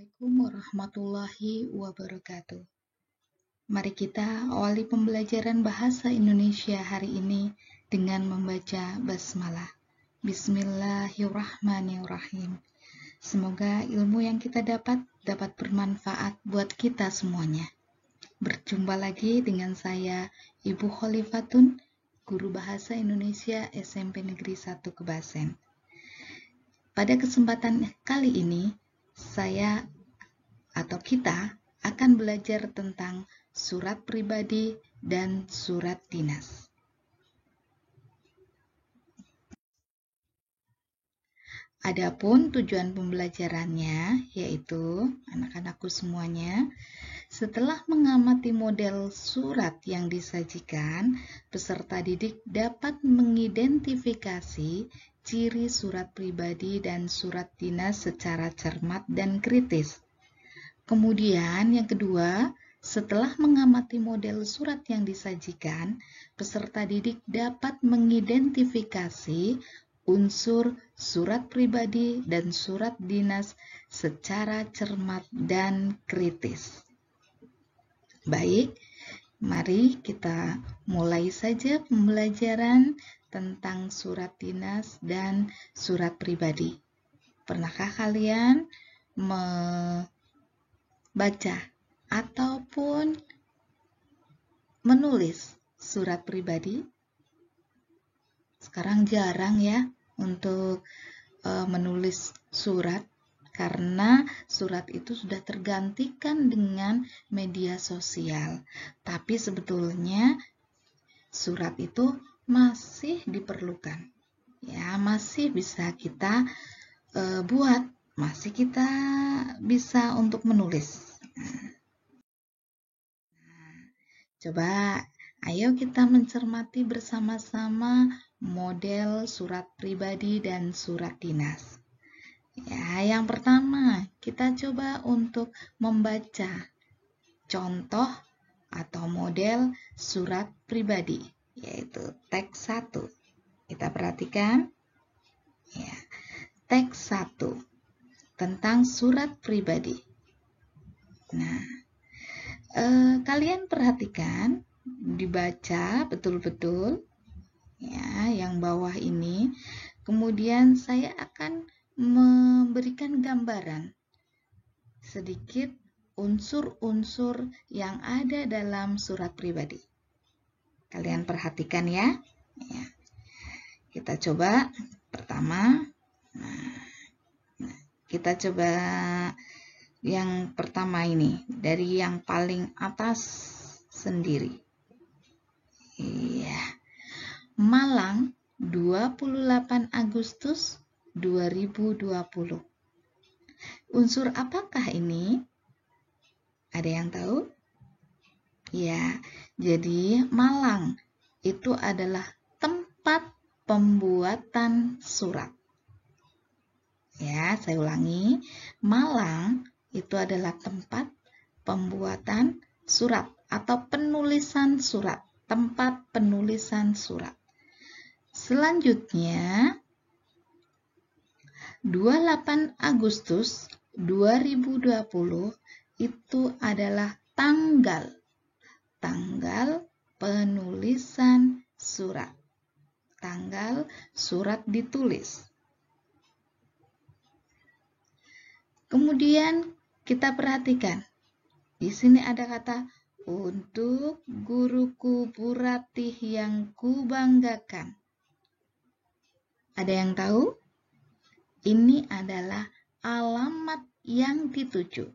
Assalamualaikum warahmatullahi wabarakatuh. Mari kita awali pembelajaran bahasa Indonesia hari ini dengan membaca basmalah. Bismillahirrahmanirrahim. Semoga ilmu yang kita dapat bermanfaat buat kita semuanya. Berjumpa lagi dengan saya, Ibu Khalifatun, Guru Bahasa Indonesia SMP Negeri 1 Kebasen. Pada kesempatan kali ini, saya atau kita akan belajar tentang surat pribadi dan surat dinas. Adapun tujuan pembelajarannya yaitu anak-anakku semuanya, setelah mengamati model surat yang disajikan, peserta didik dapat mengidentifikasi ciri surat pribadi dan surat dinas secara cermat dan kritis. Kemudian yang kedua, setelah mengamati model surat yang disajikan, peserta didik dapat mengidentifikasi unsur surat pribadi dan surat dinas secara cermat dan kritis. Baik, mari kita mulai saja pembelajaran tentang surat dinas dan surat pribadi. Pernahkah kalian membaca ataupun menulis surat pribadi? Sekarang jarang ya untuk menulis surat karena surat itu sudah tergantikan dengan media sosial. Tapi sebetulnya surat itu masih diperlukan. Ya, masih bisa kita buat, masih kita bisa untuk menulis. Coba ayo kita mencermati bersama-sama model surat pribadi dan surat dinas. Ya, yang pertama, kita coba untuk membaca contoh atau model surat pribadi, yaitu teks 1. Kita perhatikan ya, teks 1 tentang surat pribadi. Nah, kalian perhatikan, dibaca betul-betul ya, yang bawah ini. Kemudian saya akan memberikan gambaran sedikit unsur-unsur yang ada dalam surat pribadi. Kalian perhatikan ya. Kita coba pertama. Kita coba yang pertama ini, dari yang paling atas sendiri. Iya. Malang, 28 Agustus 2020. Unsur apakah ini? Ada yang tahu? Ya, jadi Malang itu adalah tempat pembuatan surat. Ya, saya ulangi. Malang itu adalah tempat pembuatan surat atau penulisan surat, tempat penulisan surat. Selanjutnya, 28 Agustus 2020 itu adalah tanggal penulisan surat. Tanggal surat ditulis. Kemudian kita perhatikan. Di sini ada kata untuk guruku Bu Ratih yang kubanggakan. Ada yang tahu? Ini adalah alamat yang dituju.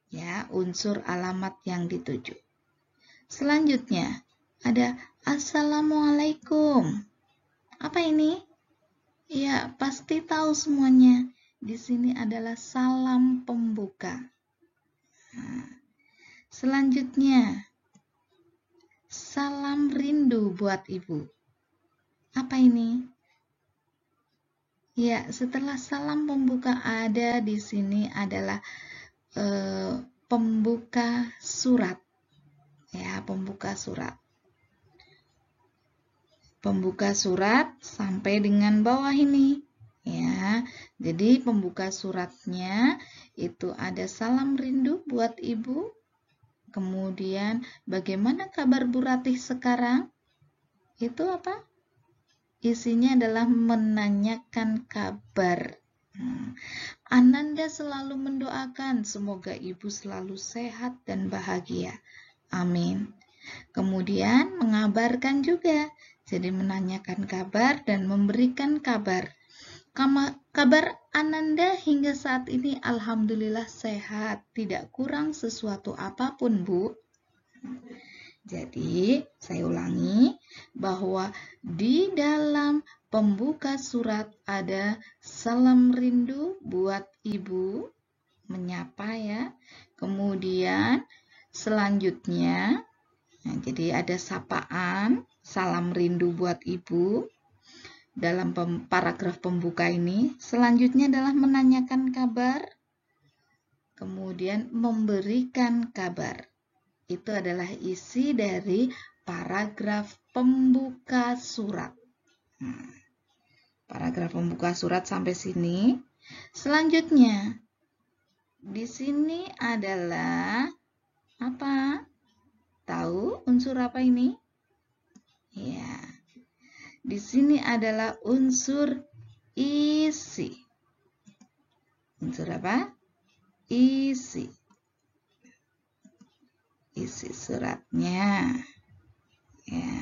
Ya, unsur alamat yang dituju. Selanjutnya ada Assalamualaikum. Apa ini? Ya, pasti tahu semuanya. Di sini adalah salam pembuka. Nah, selanjutnya salam rindu buat ibu. Apa ini? Ya, setelah salam pembuka ada di sini adalah pembuka surat. Ya, pembuka surat. Pembuka surat sampai dengan bawah ini. Ya, jadi pembuka suratnya itu ada salam rindu buat Ibu. Kemudian bagaimana kabar Bu Ratih sekarang? Itu apa? Isinya adalah menanyakan kabar. Ananda selalu mendoakan semoga Ibu selalu sehat dan bahagia. Amin. Kemudian mengabarkan juga, jadi menanyakan kabar dan memberikan kabar. Kabar Ananda hingga saat ini alhamdulillah sehat, tidak kurang sesuatu apapun, Bu. Jadi, saya ulangi bahwa di dalam pembuka surat ada salam rindu buat Ibu, menyapa ya. Kemudian selanjutnya, jadi ada sapaan, salam rindu buat Ibu. Dalam paragraf pembuka ini, selanjutnya adalah menanyakan kabar, kemudian memberikan kabar. Itu adalah isi dari paragraf pembuka surat. Paragraf pembuka surat sampai sini. Selanjutnya, di sini adalah apa? Tahu unsur apa ini? Ya. Di sini adalah unsur isi. Unsur apa? Isi. Isi suratnya. Ya.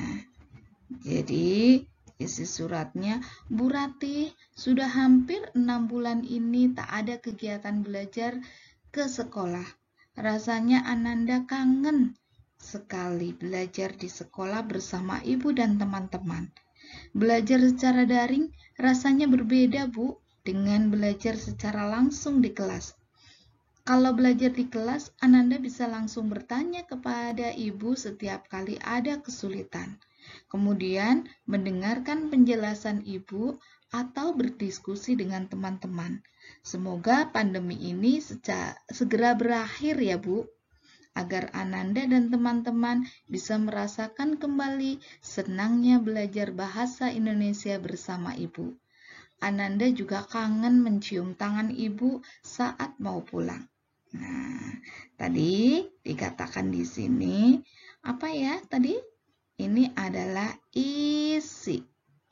Jadi, isi suratnya, Bu Ratih sudah hampir 6 bulan ini tak ada kegiatan belajar ke sekolah. Rasanya Ananda kangen sekali belajar di sekolah bersama ibu dan teman-teman. Belajar secara daring rasanya berbeda, Bu, dengan belajar secara langsung di kelas. Kalau belajar di kelas, Ananda bisa langsung bertanya kepada ibu setiap kali ada kesulitan. Kemudian mendengarkan penjelasan ibu atau berdiskusi dengan teman-teman. Semoga pandemi ini segera berakhir ya, Bu, agar Ananda dan teman-teman bisa merasakan kembali senangnya belajar bahasa Indonesia bersama ibu. Ananda juga kangen mencium tangan ibu saat mau pulang. Nah, tadi dikatakan di sini apa ya tadi? Ini adalah isi,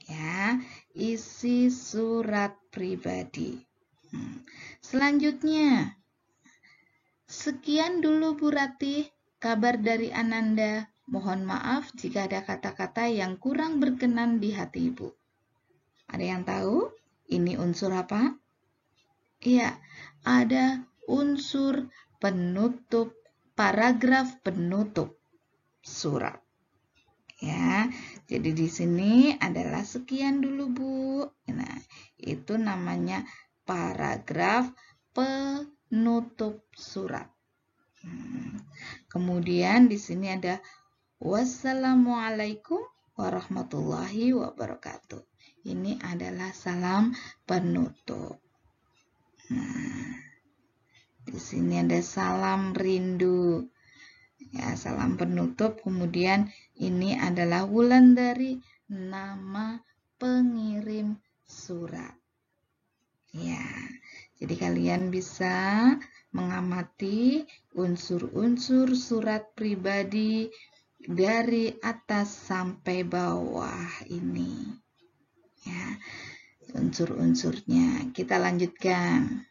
ya, isi surat pribadi. Selanjutnya, sekian dulu Bu Ratih, kabar dari Ananda. Mohon maaf jika ada kata-kata yang kurang berkenan di hati Ibu. Ada yang tahu ini unsur apa? Iya, ada unsur penutup, paragraf penutup surat. Ya, jadi di sini adalah sekian dulu, Bu. Nah, itu namanya paragraf penutup surat. Kemudian di sini ada wassalamualaikum warahmatullahi wabarakatuh. Ini adalah salam penutup. Nah, di sini ada salam rindu. Ya, salam penutup. Kemudian ini adalah Wulandari, nama pengirim surat. Ya, jadi kalian bisa mengamati unsur-unsur surat pribadi dari atas sampai bawah ini. Ya, unsur-unsurnya. Kita lanjutkan.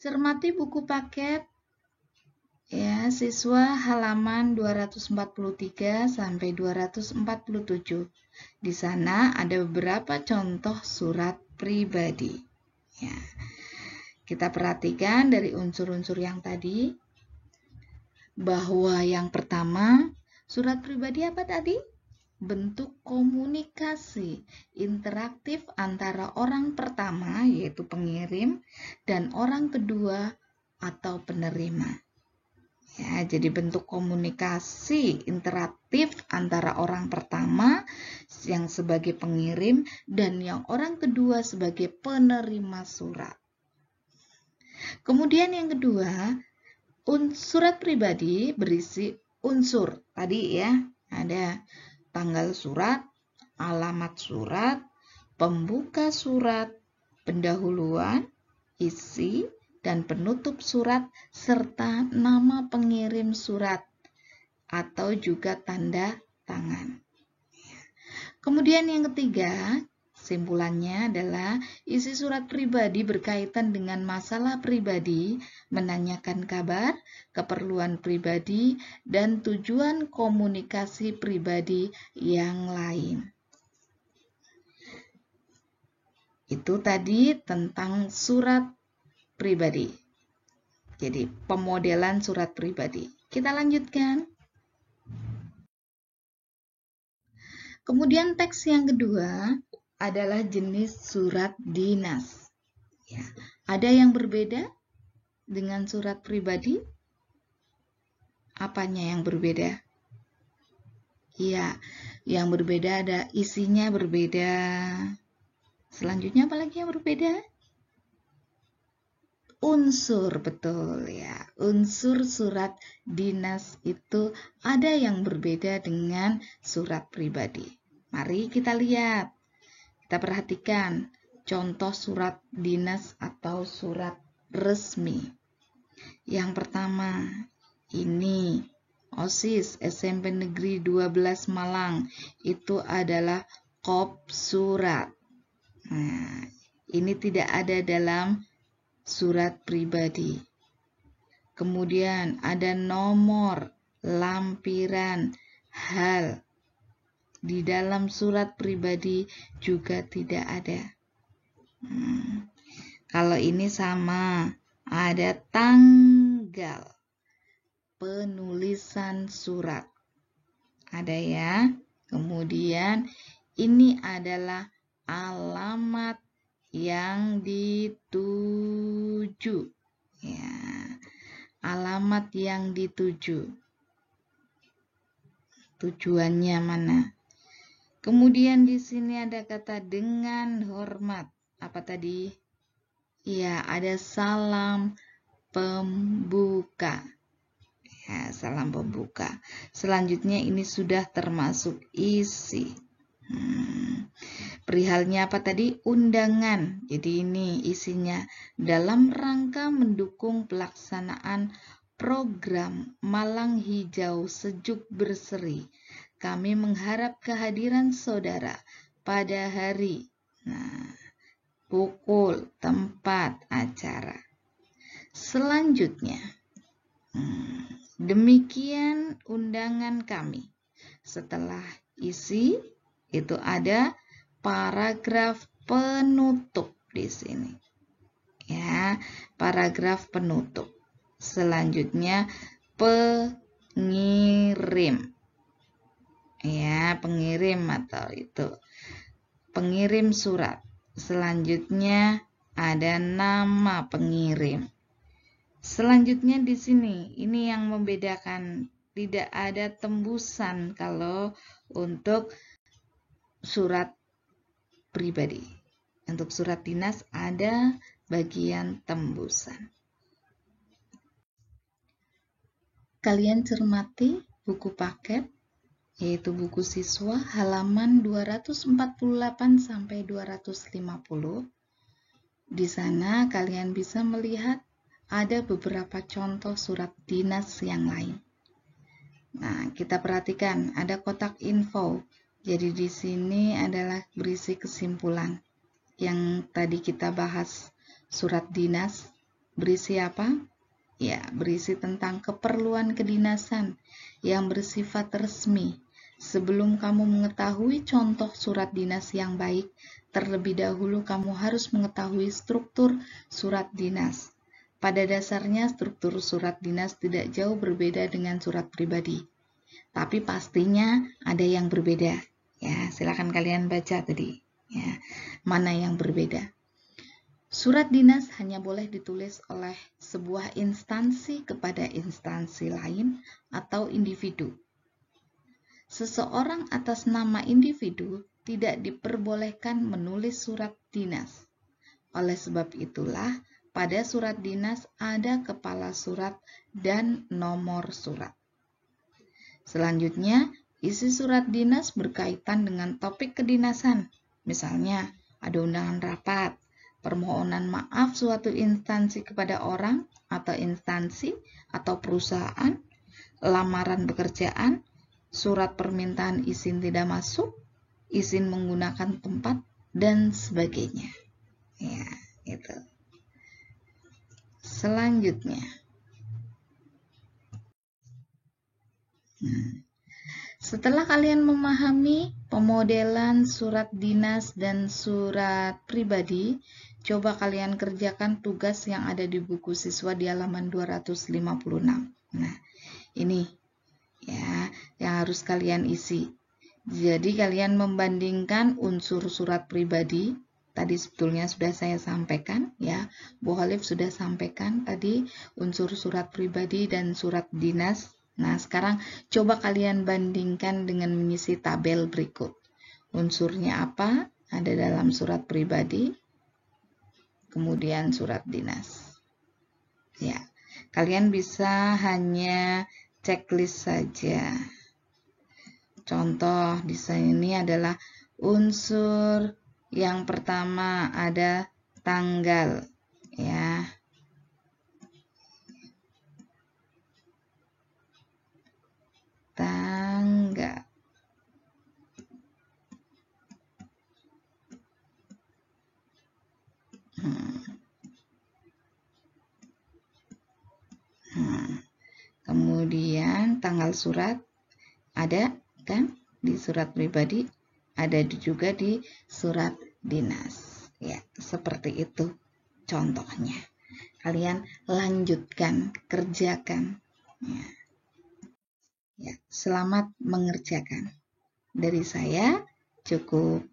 Cermati buku paket ya, siswa halaman 243 sampai 247. Di sana ada beberapa contoh surat pribadi. Ya. Kita perhatikan dari unsur-unsur yang tadi bahwa yang pertama, surat pribadi apa tadi? Bentuk komunikasi interaktif antara orang pertama yaitu pengirim dan orang kedua atau penerima. Ya, jadi bentuk komunikasi interaktif antara orang pertama yang sebagai pengirim dan yang orang kedua sebagai penerima surat. Kemudian yang kedua, surat pribadi berisi unsur. Tadi ya, ada tanggal surat, alamat surat, pembuka surat, pendahuluan, isi, dan penutup surat, serta nama pengirim surat atau juga tanda tangan. Kemudian yang ketiga, simpulannya adalah isi surat pribadi berkaitan dengan masalah pribadi, menanyakan kabar, keperluan pribadi, dan tujuan komunikasi pribadi yang lain. Itu tadi tentang surat pribadi. Jadi pemodelan surat pribadi. Kita lanjutkan. Kemudian teks yang kedua adalah jenis surat dinas. Ya, ada yang berbeda dengan surat pribadi? Apanya yang berbeda? Ya, yang berbeda ada isinya berbeda. Selanjutnya apalagi yang berbeda? Unsur, betul ya. Unsur surat dinas itu ada yang berbeda dengan surat pribadi. Mari kita lihat. Kita perhatikan contoh surat dinas atau surat resmi. Yang pertama, ini OSIS SMP Negeri 12 Malang. Itu adalah kop surat. Nah, ini tidak ada dalam surat pribadi. Kemudian ada nomor, lampiran, hal. Di dalam surat pribadi juga tidak ada. Kalau ini sama, ada tanggal penulisan surat. Ada ya. Kemudian ini adalah alamat yang dituju. Ya, alamat yang dituju. Tujuannya mana? Kemudian di sini ada kata dengan hormat. Apa tadi? Ya, ada salam pembuka. Ya, salam pembuka. Selanjutnya ini sudah termasuk isi. Perihalnya apa tadi? Undangan. Jadi ini isinya dalam rangka mendukung pelaksanaan program Malang Hijau Sejuk Berseri. Kami mengharap kehadiran saudara pada hari, pukul, tempat, acara. Selanjutnya, demikian undangan kami. Setelah isi, itu ada paragraf penutup di sini. Ya, paragraf penutup. Selanjutnya, pengirim. Ya, pengirim atau itu pengirim surat. Selanjutnya ada nama pengirim. Selanjutnya di sini, ini yang membedakan, tidak ada tembusan kalau untuk surat pribadi. Untuk surat dinas ada bagian tembusan. Kalian cermati buku paket, yaitu buku siswa halaman 248 sampai 250. Di sana kalian bisa melihat ada beberapa contoh surat dinas yang lain. Nah, kita perhatikan ada kotak info. Jadi di sini adalah berisi kesimpulan yang tadi kita bahas. Surat dinas berisi apa? Ya, berisi tentang keperluan kedinasan yang bersifat resmi. Sebelum kamu mengetahui contoh surat dinas yang baik, terlebih dahulu kamu harus mengetahui struktur surat dinas. Pada dasarnya struktur surat dinas tidak jauh berbeda dengan surat pribadi. Tapi pastinya ada yang berbeda. Ya, silakan kalian baca tadi. Ya, mana yang berbeda? Surat dinas hanya boleh ditulis oleh sebuah instansi kepada instansi lain atau individu. Seseorang atas nama individu tidak diperbolehkan menulis surat dinas. Oleh sebab itulah, pada surat dinas ada kepala surat dan nomor surat. Selanjutnya, Isi surat dinas berkaitan dengan topik kedinasan. Misalnya, ada undangan rapat, permohonan maaf suatu instansi kepada orang atau instansi atau perusahaan, lamaran pekerjaan, surat permintaan izin tidak masuk, izin menggunakan tempat, dan sebagainya. Ya, itu. Selanjutnya. Setelah kalian memahami pemodelan surat dinas dan surat pribadi, coba kalian kerjakan tugas yang ada di buku siswa di halaman 256. Nah, ini ya yang harus kalian isi. Jadi kalian membandingkan unsur surat pribadi. Tadi sebetulnya sudah saya sampaikan ya. Bu Khalif sudah sampaikan tadi unsur surat pribadi dan surat dinas. Nah, sekarang coba kalian bandingkan dengan mengisi tabel berikut. Unsurnya apa? Ada dalam surat pribadi, kemudian surat dinas. Ya, kalian bisa hanya checklist saja. Contoh di sini adalah unsur yang pertama ada tanggal, ya. Tanggal. Kemudian tanggal surat ada kan di surat pribadi, ada juga di surat dinas. Ya, seperti itu contohnya. Kalian lanjutkan, kerjakan. Ya, selamat mengerjakan. Dari saya cukup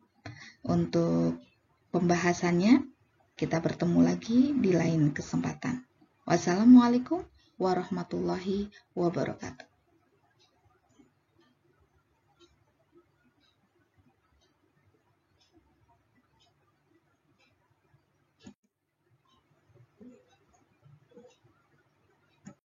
untuk pembahasannya. Kita bertemu lagi di lain kesempatan. Wassalamualaikum warahmatullahi wabarakatuh.